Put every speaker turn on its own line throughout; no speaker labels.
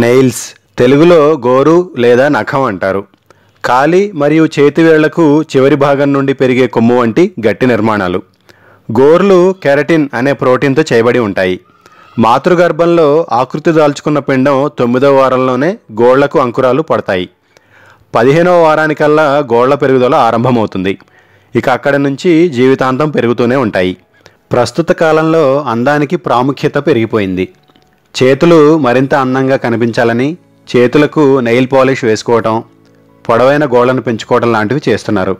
Nails తెలుగులో గోరు లేదా నఖం అంటారు. కాలి మరియు చేతివేళ్లకు చివరి భాగం నుండి పెరిగే కొమ్ము వంటి గట్టి నిర్మాణాలు. గోర్లు కెరటిన్ అనే ప్రోటీన్తో చేయబడి ఉంటాయి. మాతృగర్భంలో ఆకృతి దాల్చుకున్న పిండం 9వ వారంలోనే గోళ్లకు అంకురాలు పడతాయి. 15వ వారానికల్లా గోళ్ల పెరుగుదల ఆరంభమవుతుంది. ఇక అక్కడి నుంచి జీవితాంతం పెరుగుతూనే ఉంటాయి. ప్రస్తుత కాలంలో అందానికి ప్రాముఖ్యత పెరిగిపోయింది. చేతులు మరింత అందంగా కనిపించాలని చేతులకు నెయిల్ పాలిష్ వేసుకోవటం, పొడవైన గోళ్లను పెంచుకోవడం లాంటివి చేస్తున్నారు.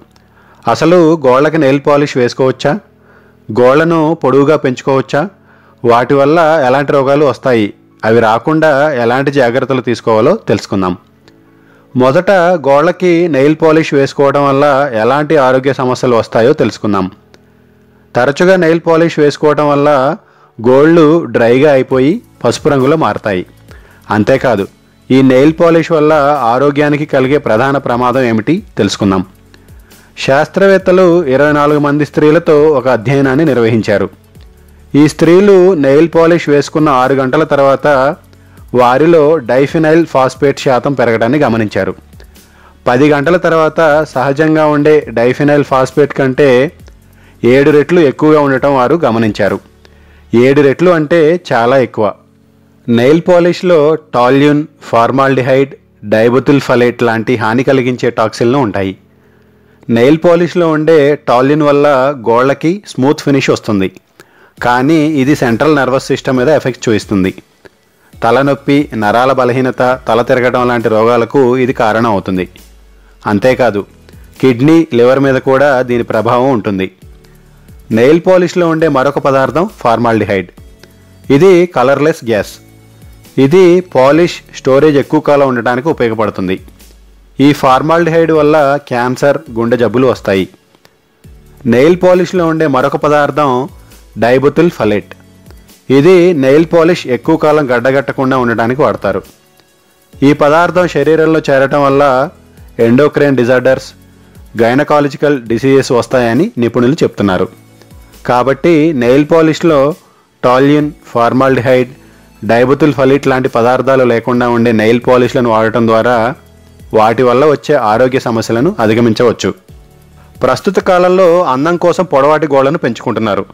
అసలు గోళ్లకి నెయిల్ పాలిష్ వేసుకోవచ్చా? గోళ్లను పొడవుగా పెంచుకోవచ్చా? వాటి వల్ల ఎలాంటి రోగాలు వస్తాయి? అవి రాకుండా ఎలాంటి జాగ్రత్తలు తీసుకోవాలో తెలుసుకుందాం. మొదట గోళ్లకి నెయిల్ పాలిష్ వేసుకోవడం వల్ల ఎలాంటి ఆరోగ్య సమస్యలు వస్తాయో తెలుసుకుందాం. తరచుగా నెయిల్ పాలిష్ వేసుకోవడం వల్ల గోళ్ళు డ్రైగా అయిపోయి పసుపు రంగులో మారతాయి. అంతేకాదు, ఈ నెయిల్ పాలిష్ వల్ల ఆరోగ్యానికి కలిగే ప్రధాన ప్రమాదం ఏమిటి తెలుసుకుందాం. శాస్త్రవేత్తలు 24 మంది స్త్రీలతో ఒక అధ్యయనాన్ని నిర్వహించారు. ఈ స్త్రీలు నెయిల్ పాలిష్ వేసుకున్న 6 గంటల తర్వాత వారిలో డైఫినైల్ ఫాస్ఫేట్ శాతం పెరగడాన్ని గమనించారు. 10 గంటల తర్వాత సహజంగా ఉండే డైఫినైల్ ఫాస్ఫేట్ కంటే 7 రెట్లు ఎక్కువగా ఉండటం వారు గమనించారు. 7 రెట్లు అంటే చాలా ఎక్కువ. నెయిల్ పాలిష్లో టాల్యూన్, ఫార్మాల్డిహైడ్, డైబుతిల్ ఫలేట్ లాంటి హాని కలిగించే టాక్సిన్లు ఉంటాయి. నెయిల్ పాలిష్లో ఉండే టాల్యూన్ వల్ల గోళ్లకి స్మూత్ ఫినిష్ వస్తుంది. కానీ ఇది సెంట్రల్ నర్వస్ సిస్టమ్ మీద ఎఫెక్ట్ చూపిస్తుంది. తలనొప్పి, నరాల బలహీనత, తల తిరగడం లాంటి రోగాలకు ఇది కారణం అవుతుంది. అంతేకాదు, కిడ్నీ, లివర్ మీద కూడా దీని ప్రభావం ఉంటుంది. నెయిల్ పాలిష్లో ఉండే మరొక పదార్థం ఫార్మాల్డిహైడ్. ఇది కలర్లెస్ గ్యాస్. ఇది పాలిష్ స్టోరేజ్ ఎక్కువ కాలం ఉండటానికి ఉపయోగపడుతుంది. ఈ ఫార్మాల్డిహైడ్ వల్ల క్యాన్సర్, గుండె జబ్బులు వస్తాయి. నెయిల్ పాలిష్లో ఉండే మరొక పదార్థం డైబుతిల్ ఫలేట్. ఇది నెయిల్ పాలిష్ ఎక్కువ కాలం గడ్డగట్టకుండా ఉండటానికి వాడతారు. ఈ పదార్థం శరీరంలో చేరటం వల్ల ఎండోక్రైన్ డిజార్డర్స్, గైనకాలజికల్ డిసీజెస్ వస్తాయని నిపుణులు చెప్తున్నారు. కాబట్టి నెయిల్ పాలిష్లో టాల్యూన్, ఫార్మాల్డిహైడ్, డైబుతిల్ ఫలేట్ లాంటి పదార్థాలు లేకుండా ఉండే నెయిల్ పాలిష్లను వాడటం ద్వారా వాటి వల్ల వచ్చే ఆరోగ్య సమస్యలను అధిగమించవచ్చు. ప్రస్తుత కాలంలో అందం కోసం పొడవాటి గోళ్లను పెంచుకుంటున్నారు.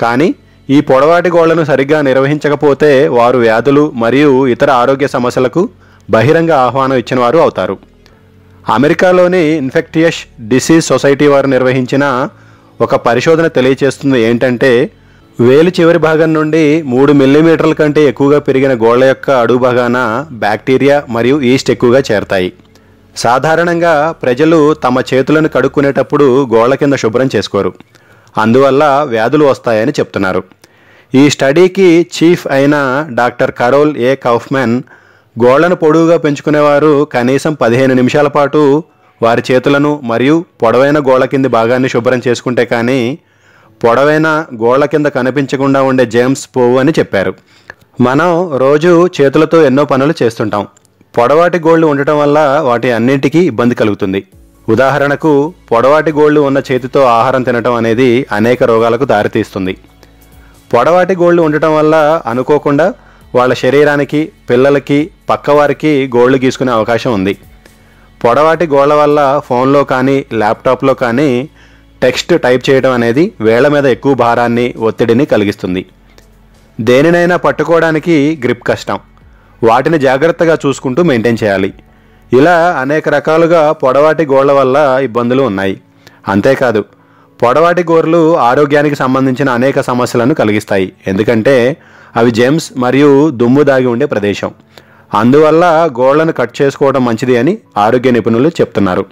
కానీ ఈ పొడవాటి గోళ్లను సరిగ్గా నిర్వహించకపోతే వారు వ్యాధులు మరియు ఇతర ఆరోగ్య సమస్యలకు బహిరంగ ఆహ్వానం ఇచ్చిన వారు అవుతారు. అమెరికాలోని ఇన్ఫెక్టియస్ డిసీజ్ సొసైటీ వారు నిర్వహించిన ఒక పరిశోధన తెలియచేస్తుంది ఏంటంటే, వేలు చివరి భాగం నుండి 3 మిల్లీమీటర్ల కంటే ఎక్కువగా పెరిగిన గోళ్ల యొక్క అడుగు భాగాన బ్యాక్టీరియా మరియు ఈస్ట్ ఎక్కువగా చేరతాయి. సాధారణంగా ప్రజలు తమ చేతులను కడుక్కునేటప్పుడు గోళ్ల కింద శుభ్రం చేసుకోరు. అందువల్ల వ్యాధులు వస్తాయని చెప్తున్నారు. ఈ స్టడీకి చీఫ్ అయిన డాక్టర్ కరోల్ ఏ కౌఫ్మెన్, గోళ్లను పొడవుగా పెంచుకునేవారు కనీసం 15 నిమిషాల పాటు వారి చేతులను మరియు పొడవైన గోళ్ల కింది భాగాన్ని శుభ్రం చేసుకుంటే కానీ పొడవైన గోళ్ల కింద కనిపించకుండా ఉండే జెర్మ్స్ పోవు అని చెప్పారు. మనం రోజు చేతులతో ఎన్నో పనులు చేస్తుంటాం. పొడవాటి గోళ్లు ఉండటం వల్ల వాటి అన్నింటికీ ఇబ్బంది కలుగుతుంది. ఉదాహరణకు, పొడవాటి గోళ్లు ఉన్న చేతితో ఆహారం తినటం అనేది అనేక రోగాలకు దారితీస్తుంది. పొడవాటి గోళ్లు ఉండటం వల్ల అనుకోకుండా వాళ్ళ శరీరానికి, పిల్లలకి, పక్కవారికి గోళ్లు గీసుకునే అవకాశం ఉంది. పొడవాటి గోళ్ల వల్ల ఫోన్లో కానీ ల్యాప్టాప్లో కానీ టెక్స్ట్ టైప్ చేయడం అనేది వేళ్ల మీద ఎక్కువ భారాన్ని, ఒత్తిడిని కలిగిస్తుంది. దేనినైనా పట్టుకోవడానికి గ్రిప్ కష్టం. వాటిని జాగ్రత్తగా చూసుకుంటూ మెయింటైన్ చేయాలి. ఇలా అనేక రకాలుగా పొడవాటి గోళ్ల వల్ల ఇబ్బందులు ఉన్నాయి. అంతేకాదు, పొడవాటి గోర్లు ఆరోగ్యానికి సంబంధించిన అనేక సమస్యలను కలిగిస్తాయి. ఎందుకంటే అవి జెమ్స్ మరియు దుమ్ము దాగి ఉండే ప్రదేశం. అందువల్ల గోళ్లను కట్ చేసుకోవడం మంచిది అని ఆరోగ్య నిపుణులు చెప్తున్నారు.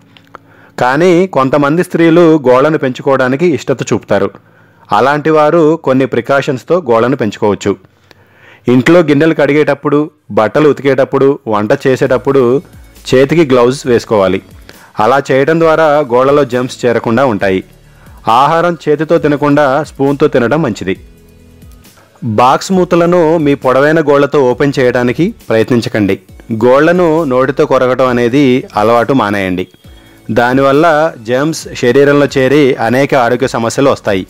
కానీ కొంతమంది స్త్రీలు గోళ్లను పెంచుకోవడానికి ఇష్టత చూపుతారు. అలాంటి వారు కొన్ని ప్రికాషన్స్తో గోళ్లను పెంచుకోవచ్చు. ఇంట్లో గిన్నెలు కడిగేటప్పుడు, బట్టలు ఉతికేటప్పుడు, వంట చేసేటప్పుడు చేతికి గ్లౌజ్ వేసుకోవాలి. అలా చేయడం ద్వారా గోళ్లలో జెమ్స్ చేరకుండా ఉంటాయి. ఆహారం చేతితో తినకుండా స్పూన్తో తినడం మంచిది. బాక్స్ మూతలను మీ పొడవైన గోళ్లతో ఓపెన్ చేయడానికి ప్రయత్నించకండి. గోళ్లను నోటితో కొరగటం అనేది అలవాటు మానేయండి. దానివల్ల జెర్మ్స్ శరీరంలో చేరి అనేక ఆరోగ్య సమస్యలు వస్తాయి.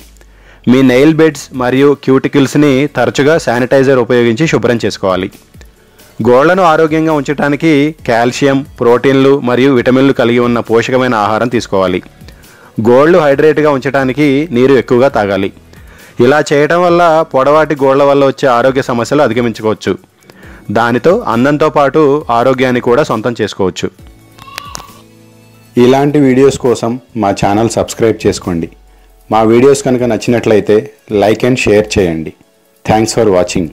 మీ నెయిల్ బెడ్స్ మరియు క్యూటికల్స్ని తరచుగా శానిటైజర్ ఉపయోగించి శుభ్రం చేసుకోవాలి. గోళ్లను ఆరోగ్యంగా ఉంచడానికి కాల్షియం, ప్రోటీన్లు మరియు విటమిన్లు కలిగి ఉన్న పోషకమైన ఆహారం తీసుకోవాలి. గోళ్లు హైడ్రేట్గా ఉంచడానికి నీరు ఎక్కువగా తాగాలి. ఇలా చేయటం వల్ల పొడవాటి గోళ్ల వల్ల వచ్చే ఆరోగ్య సమస్యలు అధిగమించుకోవచ్చు. దానితో అందంతో పాటు ఆరోగ్యాన్ని కూడా సొంతం చేసుకోవచ్చు. ఇలాంటి వీడియోస్ కోసం మా ఛానల్ సబ్స్క్రైబ్ చేసుకోండి. మా వీడియోస్ కనుక నచ్చినట్లయితే లైక్ అండ్ షేర్ చేయండి. Thanks for watching.